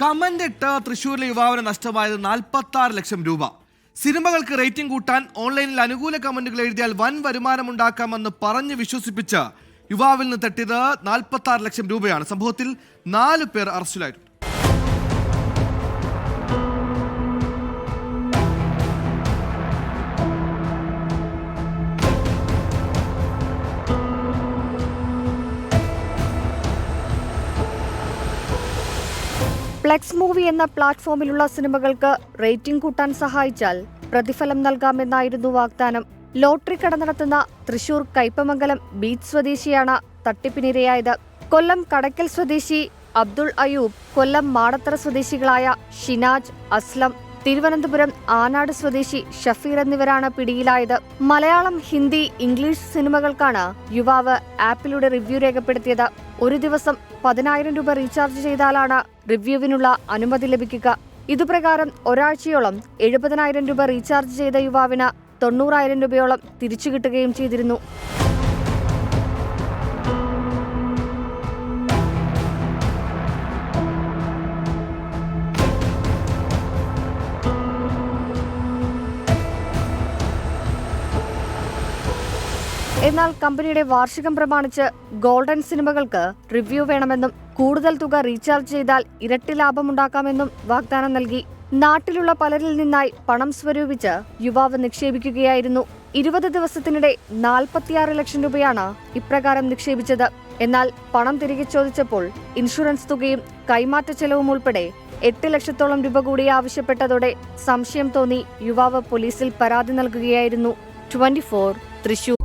Comment ഇട്ട് തൃശ്ശൂരിലെ യുവാവിന് നഷ്ടമായത് 46 ലക്ഷം രൂപ. സിനിമകൾക്ക് റേറ്റിംഗ് കൂട്ടാൻ ഓൺലൈനിൽ അനുകൂല കമന്റുകൾ എഴുതിയാൽ വൻ വരുമാനമുണ്ടാക്കാമെന്ന് പറഞ്ഞ് വിശ്വസിപ്പിച്ച് യുവാവിൽ നിന്ന് തട്ടിയത് 46 ലക്ഷം രൂപയാണ്. സംഭവത്തിൽ 4 പേർ അറസ്റ്റിലായിട്ടുണ്ട്. ഫ്ലെക്സ് മൂവി എന്ന പ്ലാറ്റ്ഫോമിലുള്ള സിനിമകൾക്ക് റേറ്റിംഗ് കൂട്ടാൻ സഹായിച്ചാൽ പ്രതിഫലം നൽകാമെന്നായിരുന്നു വാഗ്ദാനം. ലോട്ടറി കട നടത്തുന്ന തൃശൂർ കയ്പമംഗലം ബീച്ച് സ്വദേശിയാണ് തട്ടിപ്പിനിരയായത്. കൊല്ലം കടയ്ക്കൽ സ്വദേശി അബ്ദുൾ അയൂബ്, കൊല്ലം മാടത്തറ സ്വദേശികളായ ഷിനാജ്, അസ്ലം, തിരുവനന്തപുരം ആനാട് സ്വദേശി ഷഫീർ എന്നിവരാണ് പിടിയിലായത്. മലയാളം, ഹിന്ദി, ഇംഗ്ലീഷ് സിനിമകൾക്കാണ് യുവാവ് ആപ്പിലൂടെ റിവ്യൂ രേഖപ്പെടുത്തിയത്. ഒരു ദിവസം 10,000 രൂപ റീചാർജ് ചെയ്താലാണ് റിവ്യൂവിനുള്ള അനുമതി ലഭിക്കുക. ഇതുപ്രകാരം ഒരാഴ്ചയോളം 70,000 രൂപ റീചാർജ് ചെയ്ത യുവാവിന് 90,000 രൂപയോളം തിരിച്ചു കിട്ടുകയും ചെയ്തിരുന്നു. എന്നാൽ കമ്പനിയുടെ വാർഷികം പ്രമാണിച്ച് ഗോൾഡൻ സിനിമകൾക്ക് റിവ്യൂ വേണമെന്നും കൂടുതൽ തുക റീചാർജ് ചെയ്താൽ ഇരട്ടി ലാഭമുണ്ടാക്കാമെന്നും വാഗ്ദാനം നൽകി. നാട്ടിലുള്ള പലരിൽ നിന്നായി പണം സ്വരൂപിച്ച് യുവാവ് നിക്ഷേപിക്കുകയായിരുന്നു. 20 ദിവസത്തിനിടെ 46 ലക്ഷം രൂപയാണ് ഇപ്രകാരം നിക്ഷേപിച്ചത്. എന്നാൽ പണം തിരികെ ചോദിച്ചപ്പോൾ ഇൻഷുറൻസ് തുകയും കൈമാറ്റ ചെലവും ഉൾപ്പെടെ 8 ലക്ഷത്തോളം രൂപ കൂടി ആവശ്യപ്പെട്ടതോടെ സംശയം തോന്നി യുവാവ് പോലീസിൽ പരാതി നൽകുകയായിരുന്നു. 24 തൃശൂർ.